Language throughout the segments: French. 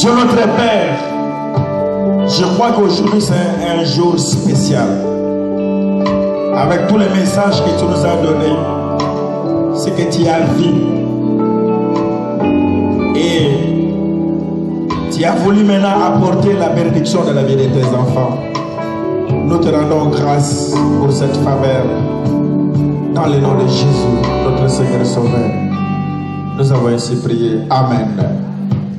Dieu notre Père, je crois qu'aujourd'hui c'est un jour spécial. Avec tous les messages que tu nous as donnés, c'est que tu as vu. Et tu as voulu maintenant apporter la bénédiction de la vie de tes enfants. Nous te rendons grâce pour cette faveur. Dans le nom de Jésus, notre Seigneur et Sauveur. Nous avons ainsi prié. Amen.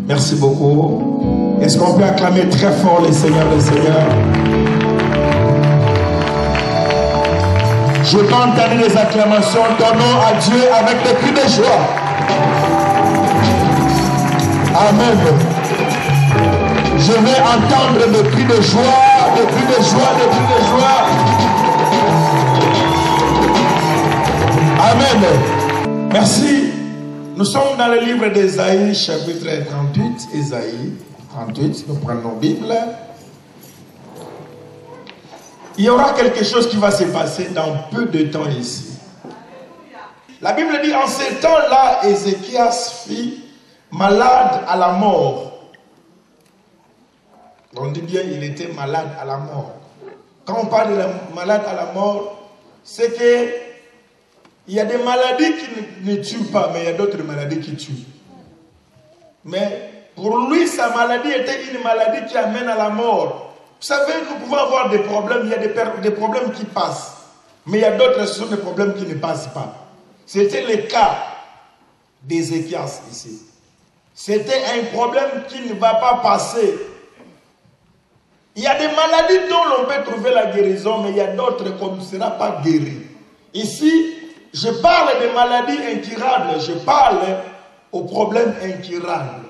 Merci beaucoup. Est-ce qu'on peut acclamer très fort les Seigneurs des Seigneurs? Je peux entendre les acclamations. Donnons à Dieu avec des cris de joie. Amen. Je vais entendre des cris de joie, des cris de joie, des cris de joie. Amen. Merci. Nous sommes dans le livre d'Ésaïe, chapitre 38. Ésaïe 38, nous prenons nos Bibles. Il y aura quelque chose qui va se passer dans peu de temps ici. La Bible dit, en ces temps-là, Ézéchias fut malade à la mort. On dit bien, il était malade à la mort. Quand on parle de malade à la mort, c'est que il y a des maladies qui ne tuent pas, mais il y a d'autres maladies qui tuent. Mais pour lui, sa maladie était une maladie qui amène à la mort. Vous savez, nous pouvons avoir des problèmes, il y a des problèmes qui passent. Mais il y a d'autres, ce sont des problèmes qui ne passent pas. C'était le cas d'Ézéchias ici. C'était un problème qui ne va pas passer. Il y a des maladies dont l'on peut trouver la guérison, mais il y a d'autres qu'on ne sera pas guéri. Ici, je parle des maladies incurables, je parle aux problèmes incurables.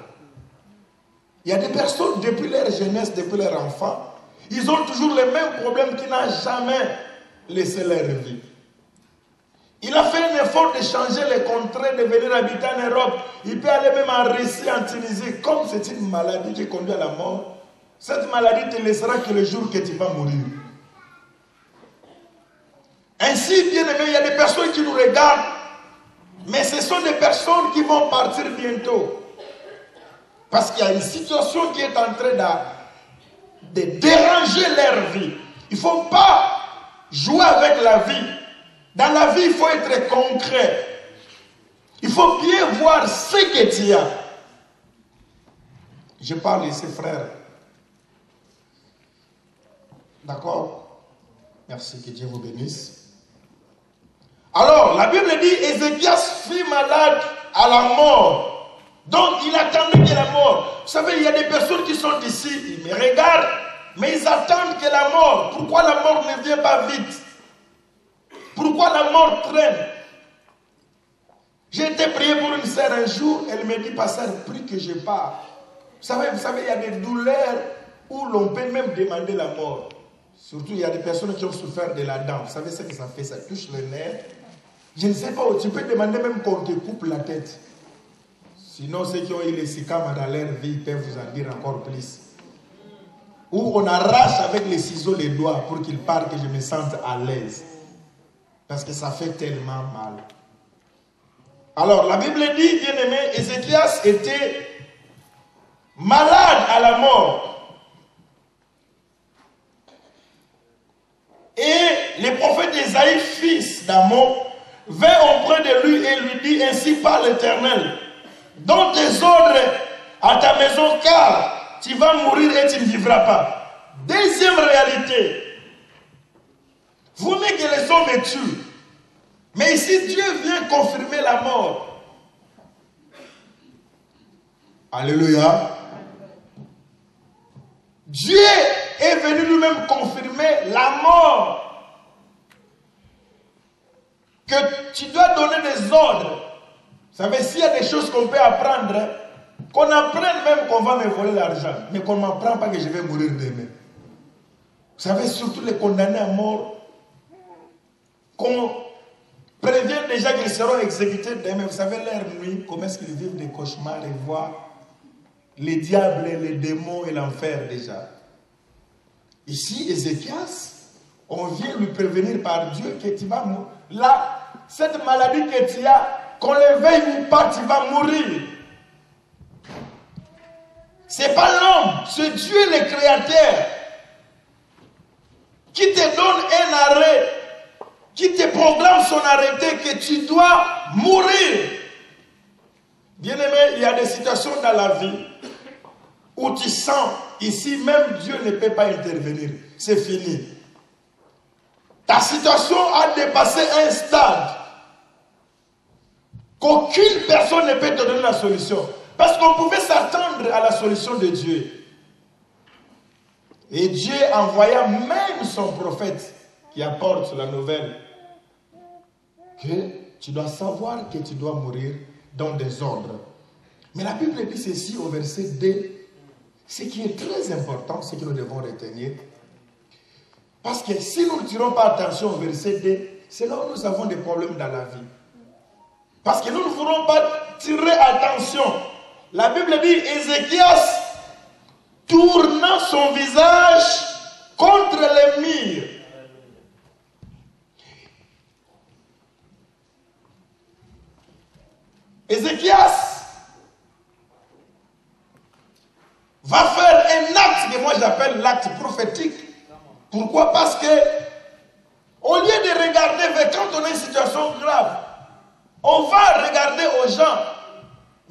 Il y a des personnes, depuis leur jeunesse, depuis leur enfant, ils ont toujours les mêmes problèmes qui n'ont jamais laissé leur vie. Il a fait un effort de changer les contrées, de venir habiter en Europe. Il peut aller même en Russie, en Tunisie. Comme c'est une maladie qui conduit à la mort, cette maladie te laissera que le jour que tu vas mourir. Ainsi, bien aimé, il y a des personnes qui nous regardent, mais ce sont des personnes qui vont partir bientôt. Parce qu'il y a une situation qui est en train de déranger leur vie. Il ne faut pas jouer avec la vie. Dans la vie, il faut être concret. Il faut bien voir ce que tu as. Je parle ici, frère. D'accord? Merci, que Dieu vous bénisse. Alors, la Bible dit, Ézéchias fut malade à la mort. Donc, il attendait que la mort. Vous savez, il y a des personnes qui sont ici, ils me regardent, mais ils attendent que la mort. Pourquoi la mort ne vient pas vite? Pourquoi la mort traîne? J'ai été prié pour une sœur un jour, elle me dit, pasteur, prie que je pars. Vous savez, il y a des douleurs où l'on peut même demander la mort. Surtout, il y a des personnes qui ont souffert de la dent. Vous savez ce que ça fait? Ça touche le nerf. Je ne sais pas, tu peux demander même qu'on te coupe la tête. Sinon, ceux qui ont eu les sicames dans leur vie peuvent vous en dire encore plus. Ou on arrache avec les ciseaux les doigts pour qu'ils partent, que je me sente à l'aise. Parce que ça fait tellement mal. Alors, la Bible dit, bien aimé, Ézéchias était malade à la mort. Et le prophète Ésaïe, fils d'Amon, vint auprès de lui et lui dit, ainsi parle l'Éternel, donne tes ordres à ta maison, car tu vas mourir et tu ne vivras pas. Deuxième réalité, vous voulez que les hommes me tuent, mais ici Dieu vient confirmer la mort. Alléluia. Dieu est venu lui-même confirmer la mort. Que tu dois donner des ordres. Vous savez, s'il y a des choses qu'on peut apprendre, qu'on apprenne même qu'on va me voler l'argent, mais qu'on ne m'apprend pas que je vais mourir demain. Vous savez, surtout les condamnés à mort, qu'on prévient déjà qu'ils seront exécutés demain. Vous savez, leur nuit, comment est-ce qu'ils vivent des cauchemars et voient les diables, les démons et l'enfer déjà. Ici, Ézéchias, on vient lui prévenir par Dieu que tu vas mourir. Là, cette maladie que tu as, qu'on le veuille ou pas, tu vas mourir. Ce n'est pas l'homme, c'est Dieu le Créateur qui te donne un arrêt, qui te programme son arrêté que tu dois mourir. Bien-aimé, il y a des situations dans la vie où tu sens, ici même Dieu ne peut pas intervenir. C'est fini. Ta situation a dépassé un stade qu'aucune personne ne peut te donner la solution. Parce qu'on pouvait s'attendre à la solution de Dieu. Et Dieu envoya même son prophète qui apporte la nouvelle que tu dois savoir que tu dois mourir dans des ordres. Mais la Bible dit ceci au verset 2. Ce qui est très important, ce que nous devons retenir. Parce que si nous ne tirons pas attention au verset 2, c'est là où nous avons des problèmes dans la vie. Parce que nous ne voulons pas tirer attention. La Bible dit, Ézéchias tournant son visage contre les murs. Ézéchias va faire un acte que moi j'appelle l'acte prophétique. Pourquoi? Parce que au lieu de regarder vers quand on a une situation grave, on va regarder aux gens.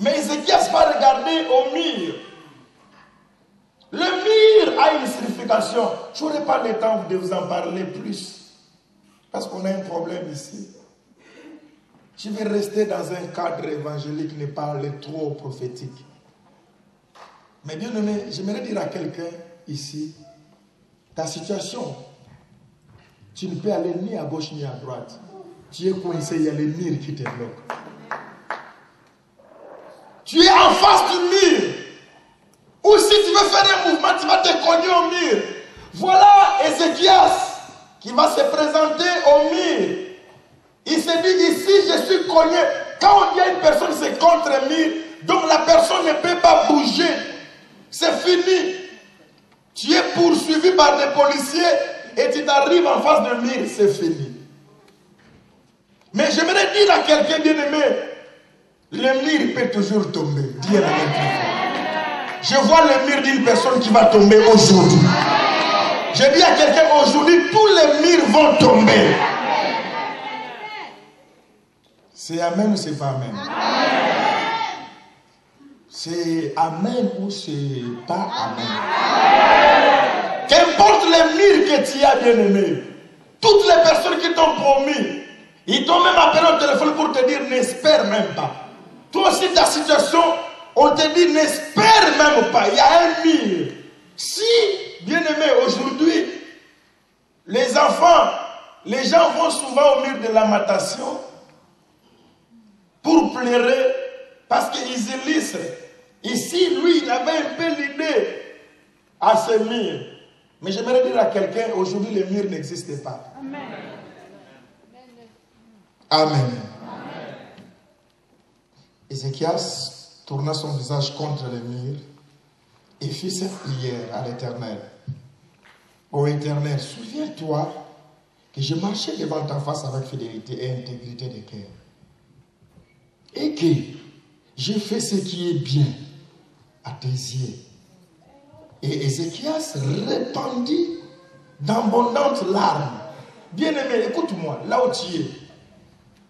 Mais Ézéchias va regarder au mur. Le mur a une signification. Je n'aurai pas le temps de vous en parler plus. Parce qu'on a un problème ici. Je vais rester dans un cadre évangélique, ne parler trop prophétique. Mais bien aimé, j'aimerais dire à quelqu'un ici, ta situation, tu ne peux aller ni à gauche ni à droite. Tu es coincé, il y a le mur qui te bloque. Tu es en face du mur. Ou si tu veux faire un mouvement, tu vas te cogner au mur. Voilà Ézéchias qui va se présenter au mur. Il se dit ici, je suis cogné. Quand on dit à une personne c'est contre un mur, donc la personne ne peut pas bouger. C'est fini. Tu es poursuivi par des policiers et tu t'arrives en face d'un mur, c'est fini. Mais j'aimerais dire à quelqu'un bien-aimé, le mur peut toujours tomber. Dis à je vois le mur d'une personne qui va tomber aujourd'hui. Je dis à quelqu'un aujourd'hui, tous les murs vont tomber. C'est amen ou c'est pas amen? C'est amen ou c'est pas amen? Qu'importe les murs que tu as, bien-aimé, toutes les personnes qui t'ont promis, ils t'ont même appelé au téléphone pour te dire n'espère même pas. Toi aussi ta situation, on te dit n'espère même pas, il y a un mur. Si, bien-aimé, aujourd'hui, les enfants, les gens vont souvent au mur de lamentation pour pleurer parce qu'ils élisent. Ici, lui, il avait un peu l'idée à ce mur. Mais j'aimerais dire à quelqu'un, aujourd'hui, les murs n'existent pas. Amen. Amen. Ézéchias tourna son visage contre le mur et fit cette prière à l'Éternel. Ô Éternel, souviens-toi que je marchais devant ta face avec fidélité et intégrité de cœur. Et que j'ai fait ce qui est bien à tes yeux. Et Ézéchias répandit d'abondantes larmes. Bien-aimé, écoute-moi, là où tu es,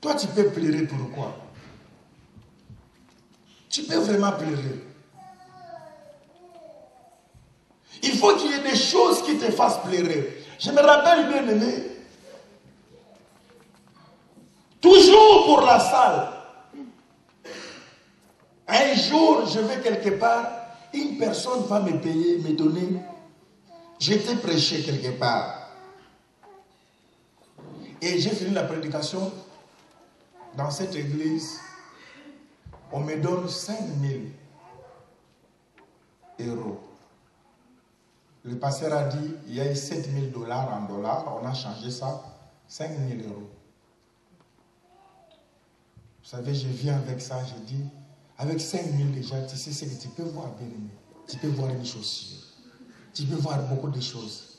toi tu peux pleurer pourquoi? Tu peux vraiment pleurer. Il faut qu'il y ait des choses qui te fassent pleurer. Je me rappelle, bien-aimé, toujours pour la salle. Un jour, je vais quelque part, une personne va me payer, me donner. J'étais prêché quelque part. Et j'ai fini la prédication dans cette église. On me donne 5 000 €. Le pasteur a dit, il y a eu 7 000 $ en dollars. On a changé ça, 5 000 €. Vous savez, je viens avec ça, je dis, avec 5 000 déjà, tu sais ce que tu peux voir, bien aimé. Tu peux voir une chaussure. Tu peux voir beaucoup de choses.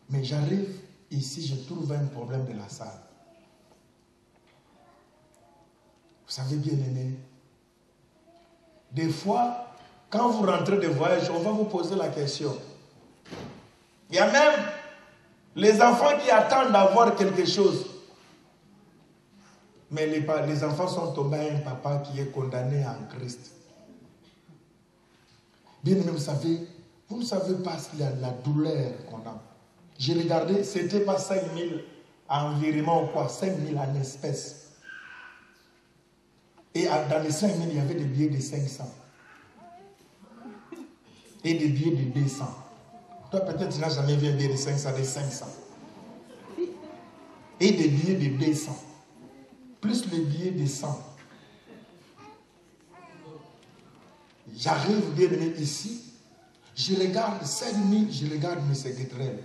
Mais j'arrive ici, je trouve un problème de la salle. Vous savez, bien aimé, des fois, Quand vous rentrez de voyage, on va vous poser la question. Il y a même les enfants qui attendent d'avoir quelque chose. Mais les enfants sont tombés à un papa qui est condamné en Christ. Bien aimé, vous ne savez pas la douleur qu'on a. J'ai regardé, c'était pas 5 000 environnement ou quoi, 5 000 en espèces. Et dans les 5 000, il y avait des billets de 500. Et des billets de 200. Toi, peut-être, tu n'as jamais vu un billet de 500, de 500. Et des billets de 200. Plus les billets de 100. J'arrive bien aimé ici. Je regarde 5 000, je regarde mes secrétaires.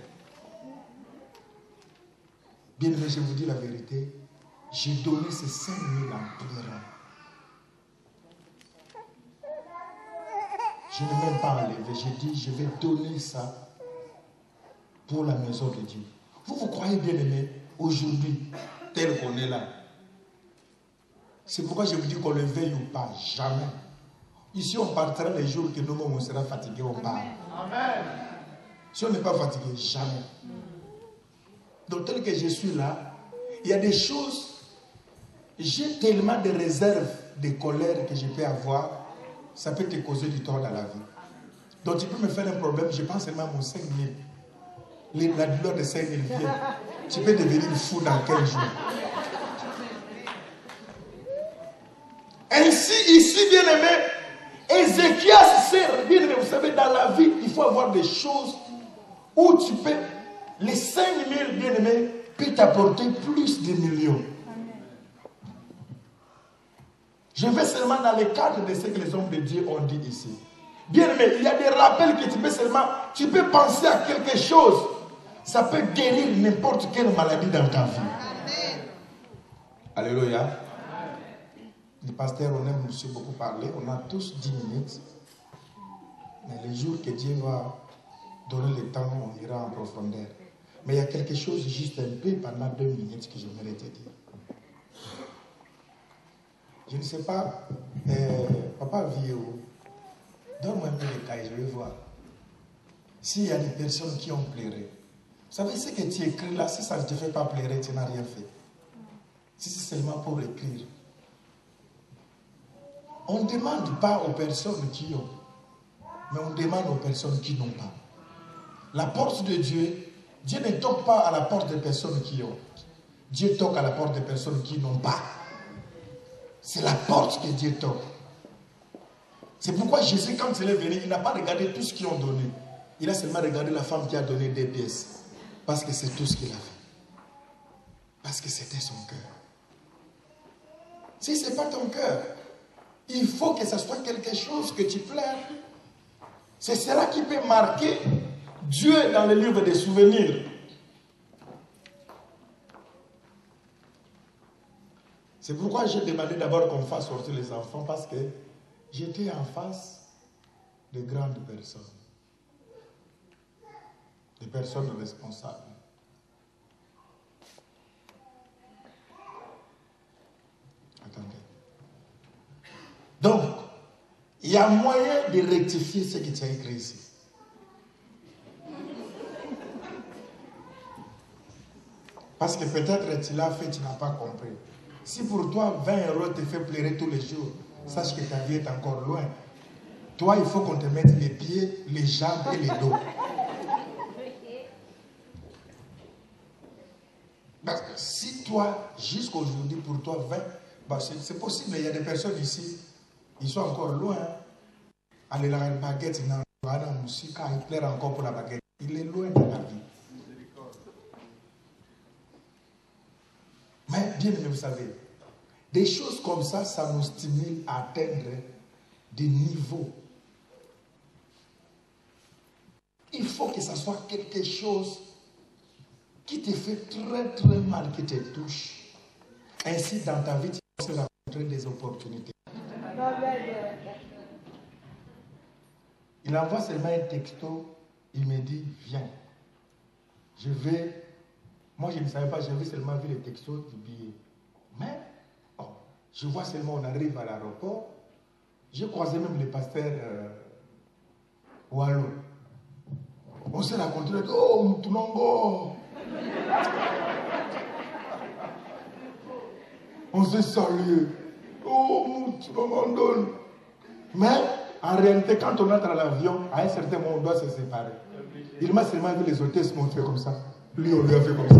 Bien aimé, je vous dis la vérité. J'ai donné ces 5 000 en pleurant. Je n'ai même pas enlevé. J'ai dit, je vais donner ça pour la maison de Dieu. Vous croyez bien aimé, aujourd'hui, tel qu'on est là. C'est pourquoi je vous dis qu'on le veuille ou pas, jamais. Ici, on partira les jours que nous-mêmes on sera fatigués, on part. Amen. Si on n'est pas fatigué, jamais. Donc, tel que je suis là, il y a des choses, j'ai tellement de réserves, de colère que je peux avoir, ça peut te causer du tort dans la vie. Donc, tu peux me faire un problème, je pense seulement à mon 5 000. La douleur de 5 000 vient. Tu peux devenir fou dans 15 jours. Ainsi, ici, bien aimé, Ézéchias sert, bien aimé, vous savez, dans la vie, il faut avoir des choses où tu peux, les 5 000, bien aimé, peut t'apporter plus de millions. Je vais seulement dans le cadre de ce que les hommes de Dieu ont dit ici. Bien aimé, il y a des rappels que tu peux seulement, tu peux penser à quelque chose. Ça peut guérir n'importe quelle maladie dans ta vie. Amen. Alléluia. Les pasteurs, on aime aussi beaucoup parler. On a tous 10 minutes. Mais le jour que Dieu va donner le temps, on ira en profondeur. Mais il y a quelque chose juste un peu pendant 2 minutes que j'aimerais te dire. Je ne sais pas, Papa Vieux, donne-moi un peu de détails, je vais voir. S'il y a des personnes qui ont pleuré. Vous savez, ce que tu écris là, si ça ne te fait pas pleurer, tu n'as rien fait. Si c'est seulement pour écrire. On ne demande pas aux personnes qui ont, mais on demande aux personnes qui n'ont pas. La porte de Dieu, Dieu ne toque pas à la porte des personnes qui ont. Dieu toque à la porte des personnes qui n'ont pas. C'est la porte que Dieu toque. C'est pourquoi Jésus, quand il est venu, il n'a pas regardé tout ce qu'ils ont donné. Il a seulement regardé la femme qui a donné 2 pièces. Parce que c'est tout ce qu'il a fait. Parce que c'était son cœur. Si ce n'est pas ton cœur, il faut que ce soit quelque chose que tu pleures. C'est cela qui peut marquer Dieu dans le livre des souvenirs. C'est pourquoi j'ai demandé d'abord qu'on fasse sortir les enfants, parce que j'étais en face de grandes personnes. Des personnes responsables. Attendez. Donc, il y a moyen de rectifier ce que tu as écrit ici. Parce que peut-être tu l'as fait, tu n'as pas compris. Si pour toi 20 € te fait pleurer tous les jours, sache que ta vie est encore loin. Toi, il faut qu'on te mette les pieds, les jambes et les dos. Parce que si toi, jusqu'aujourd'hui, pour toi 20, bah c'est possible, il y a des personnes ici, ils sont encore loin. Allez, la baguette, il pleure encore pour la baguette. Il est loin de la vie. Mais bien aimé, vous savez, des choses comme ça, ça nous stimule à atteindre des niveaux. Il faut que ça soit quelque chose qui te fait très très mal, qui te touche. Ainsi, dans ta vie, tu vas rencontrer des opportunités. Il envoie seulement un texto, il me dit, viens. Je vais, moi je ne savais pas, j'avais seulement vu les textos du billet. Mais, je vois seulement, on arrive à l'aéroport, j'ai croisé même le pasteur Wallo. On s'est rencontrés, oh, Moutounongo. On s'est salué. Oh, Moutounongo. Mais, en réalité, quand on entre à l'avion, à un certain moment, on doit se séparer. Il m'a seulement vu les hôtesses m'ont fait comme ça. Lui, on lui a fait comme ça.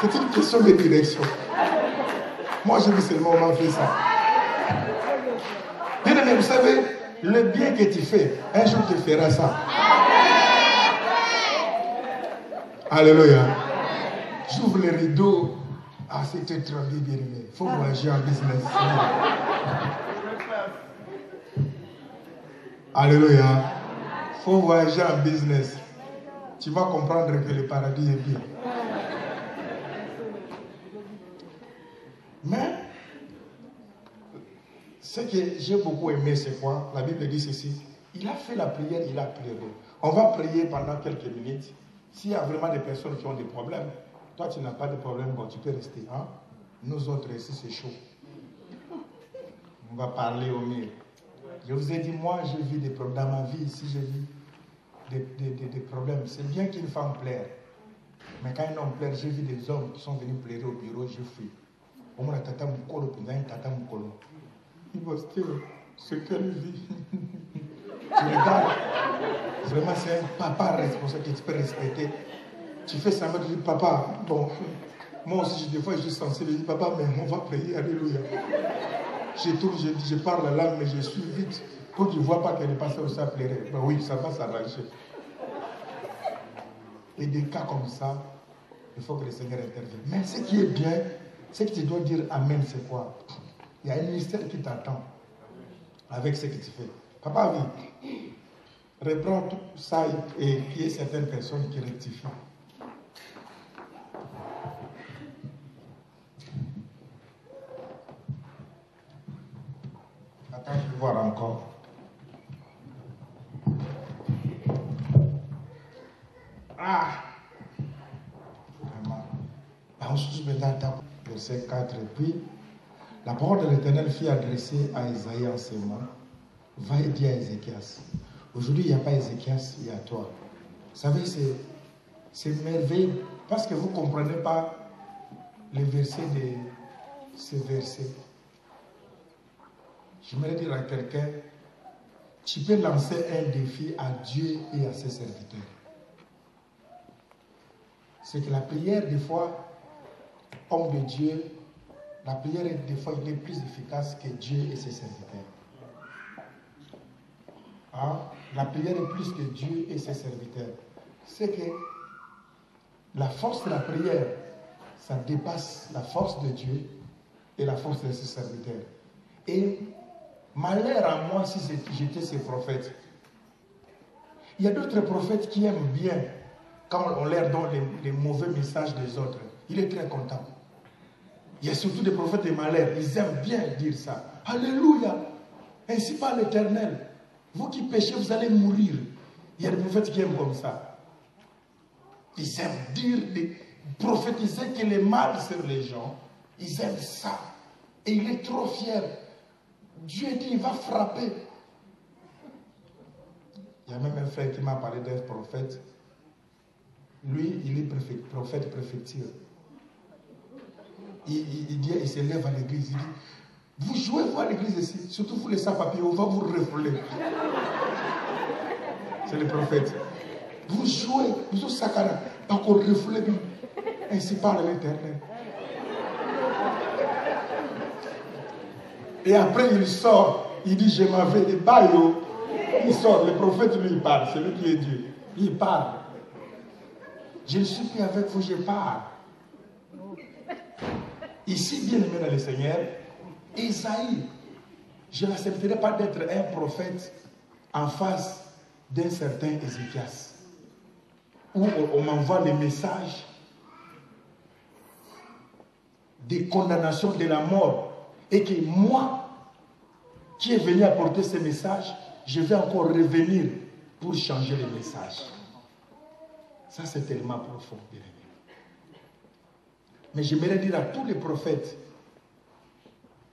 C'est une question de direction. Moi, j'ai vu seulement on m'a fait ça. Bien aimé, vous savez, le bien que tu fais, un jour tu feras ça. Alléluia. J'ouvre les rideaux. Ah, c'était trop bien aimé. Il faut voyager en business. Alléluia. Il faut voyager en business. Tu vas comprendre que le paradis est bien. Mais, ce que j'ai beaucoup aimé, c'est quoi? La Bible dit ceci. Il a fait la prière, il a prié. On va prier pendant quelques minutes. S'il y a vraiment des personnes qui ont des problèmes, toi tu n'as pas de problème, bon, tu peux rester. Hein? Nous autres ici, c'est chaud. On va parler au mur. Je vous ai dit, moi, je vis des problèmes. Dans ma vie, ici, je vis des problèmes. C'est bien qu'une femme plaire. Mais quand un homme plaire, j'ai vu des hommes qui sont venus plairer au bureau, je fuis. Au moins, tata Moukolo, tata Moukolo. Il va se dire, ce qu'elle vit. Tu regardes. Vraiment, c'est un papa responsable que tu peux respecter. Tu fais ça, tu dis, papa, bon, moi aussi, des fois, je suis sensible, je dis, papa, mais on va prier, alléluia. Je tourne, je parle la langue, mais je suis vite. Quand tu ne vois pas qu'elle est passée au ça plairait, ben oui, ça va s'arranger. Et des cas comme ça, il faut que le Seigneur intervienne. Mais ce qui est bien, c'est que tu dois dire Amen, c'est quoi? Il y a un ministère qui t'attend avec ce que tu fais. Papa, oui, reprends tout ça et qu'il y ait certaines personnes qui rectifient. Attends, je vais voir encore. Ah! Vraiment. Verset 4. Et puis, la parole de l'Éternel fut adressée à Isaïe en ces mots. Va et dis à Ézéchias. Aujourd'hui, il n'y a pas Ézéchias, il y a toi. Vous savez, c'est merveilleux parce que vous ne comprenez pas les versets de ces versets. J'aimerais dire à quelqu'un, tu peux lancer un défi à Dieu et à ses serviteurs. C'est que la prière, des fois, homme de Dieu, la prière, des fois, il est plus efficace que Dieu et ses serviteurs. Hein? La prière est plus que Dieu et ses serviteurs. C'est que la force de la prière, ça dépasse la force de Dieu et la force de ses serviteurs. Et malheur à moi si j'étais ce prophète. Il y a d'autres prophètes qui aiment bien quand on leur donne les mauvais messages des autres. Il est très content. Il y a surtout des prophètes de malheur. Ils aiment bien dire ça. Alléluia. Ainsi parle l'Éternel. Vous qui péchez, vous allez mourir. Il y a des prophètes qui aiment comme ça. Ils aiment dire, prophétiser que les mal sur les gens. Ils aiment ça. Et il est trop fier. Dieu dit, il va frapper. Il y a même un frère qui m'a parlé d'un prophète. Lui, il est prophète préfecture. Il se lève à l'église. Il dit, vous jouez vous à l'église ici, surtout vous les sans-papiers, on va vous refouler. C'est le prophète. Vous jouez, vous êtes sacana, pas qu'on refoule. Ainsi parle l'Éternel. Et après il sort, il dit je m'en vais des baillots. Il sort, le prophète lui il parle, c'est lui qui est Dieu. Il parle. Je ne suis plus avec vous, je parle. Ici, bien aimé dans le Seigneur, Isaïe, je n'accepterai pas d'être un prophète en face d'un certain Ézéchias. Où on m'envoie des messages de condamnation de la mort. Et que moi, qui est venu apporter ces messages, je vais encore revenir pour changer les messages. Ça, c'est tellement profond, bien aimé. Mais j'aimerais dire à tous les prophètes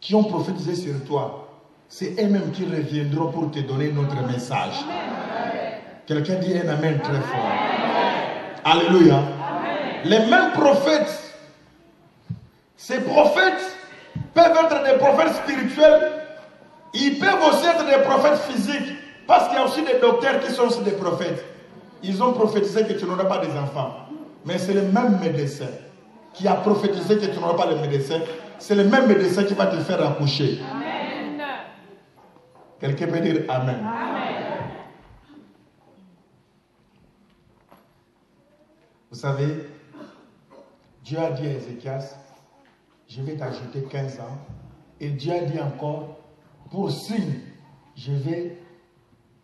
qui ont prophétisé sur toi, c'est eux-mêmes qui reviendront pour te donner notre message. Quelqu'un dit un amen très fort. Alléluia. Les mêmes prophètes, ces prophètes peuvent être des prophètes spirituels, ils peuvent aussi être des prophètes physiques, parce qu'il y a aussi des docteurs qui sont aussi des prophètes. Ils ont prophétisé que tu n'auras pas des enfants. Mais c'est le même médecin qui a prophétisé que tu n'auras pas de médecin. C'est le même médecin qui va te faire accoucher. Amen. Quelqu'un peut dire Amen. Amen. Vous savez, Dieu a dit à Ézéchias, je vais t'ajouter 15 ans. Et Dieu a dit encore, pour signe, je vais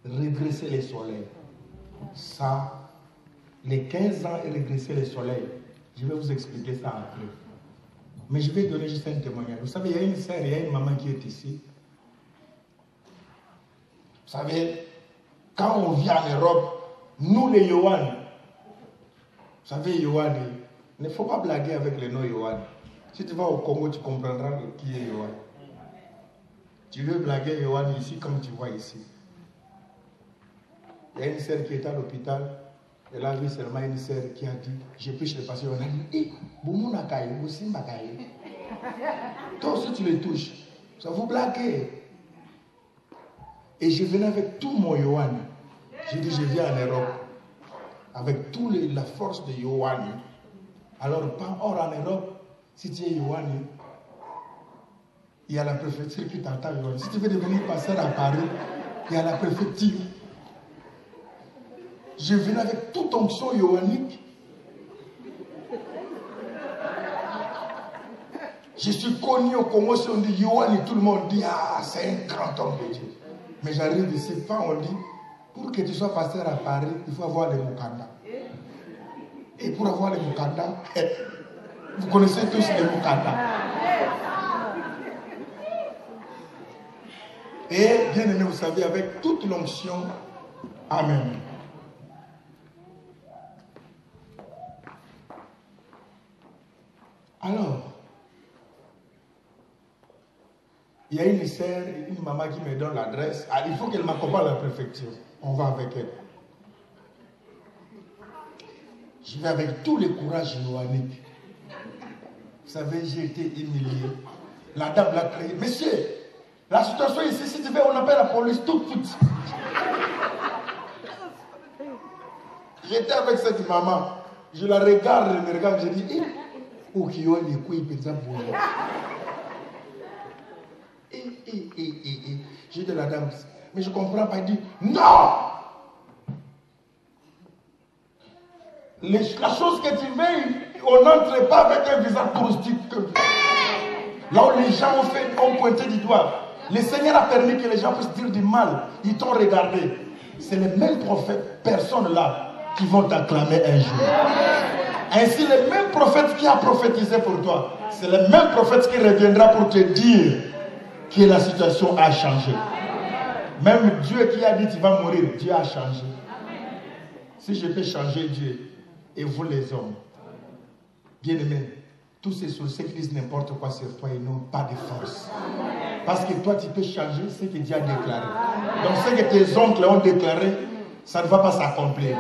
redresser les soleils. Ça, les 15 ans et redresser les soleils, je vais vous expliquer ça après. Mais je vais donner juste un témoignage. Vous savez, il y a une sœur, il y a une maman qui est ici. Vous savez, quand on vient en Europe, nous les Yohan, vous savez, Yohan, il ne faut pas blaguer avec les noms Yohan. Si tu vas au Congo, tu comprendras qui est Yohan. Tu veux blaguer Yohan ici comme tu vois ici. Il y a une sœur qui est à l'hôpital. Elle a vu seulement une sœur qui a dit, je pêche le patient. On a dit, hé, Boumou Nakaye, Boussim Bakaye. Toi aussi tu les touches. Ça vous blaguez. Et je venais avec tout mon Yohan. J'ai dit, je viens en Europe. Avec toute la force de Yohan. Alors, pas hors en Europe, si tu es Yohan, il y a la préfecture qui t'attend. Si tu veux devenir pasteur à Paris, il y a la préfecture. Je venais avec toute onction yohanique. Je suis connu au Congo, si on dit Yohan, et tout le monde dit, ah, c'est un grand homme de Dieu. Mais j'arrive ici, quand on dit, pour que tu sois pasteur à Paris, il faut avoir les Mukanda. Et pour avoir les Mukanda, vous connaissez tous les Mukanda. Et bien aimé, vous savez, avec toute l'onction, amen. Alors, il y a une sœur, une maman qui me donne l'adresse. Ah, il faut qu'elle m'accompagne à la préfecture. On va avec elle. Je vais avec tous les courages yohaniques. Vous savez, j'ai été humilié. La dame l'a crié. Monsieur, la situation ici, si tu veux, on appelle la police tout de suite. J'étais avec cette maman. Je la regarde, elle me regarde, je dis, j'ai dit à la dame, mais je ne comprends pas. Elle dit, non! La chose que tu veux, on n'entre pas avec un visage touristique. Là où les gens ont pointé du doigt. Le Seigneur a permis que les gens puissent dire du mal. Ils t'ont regardé. C'est les mêmes prophètes, personnes là, qui vont t'acclamer un jour. Ainsi, le même prophète qui a prophétisé pour toi, c'est le même prophète qui reviendra pour te dire que la situation a changé. Même Dieu qui a dit tu vas mourir, Dieu a changé. Si je peux changer Dieu, et vous les hommes, bien aimés, tous ces sorciers qui disent n'importe quoi sur toi, ils n'ont pas de force. Parce que toi, tu peux changer ce que Dieu a déclaré. Donc, ce que tes oncles ont déclaré, ça ne va pas s'accomplir.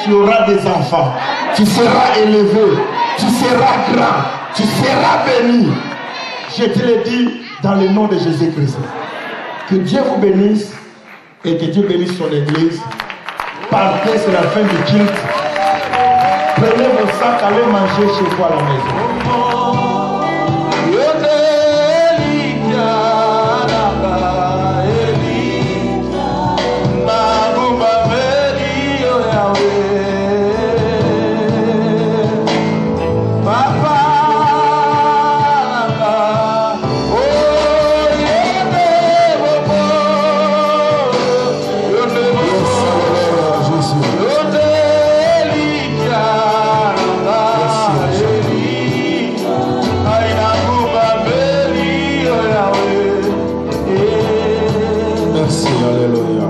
Tu auras des enfants, tu seras élevé, tu seras grand, tu seras béni. Je te le dis dans le nom de Jésus-Christ. Que Dieu vous bénisse et que Dieu bénisse son église. Partez, c'est la fin du culte. Prenez vos sacs, allez manger chez vous à la maison. Merci, alléluia.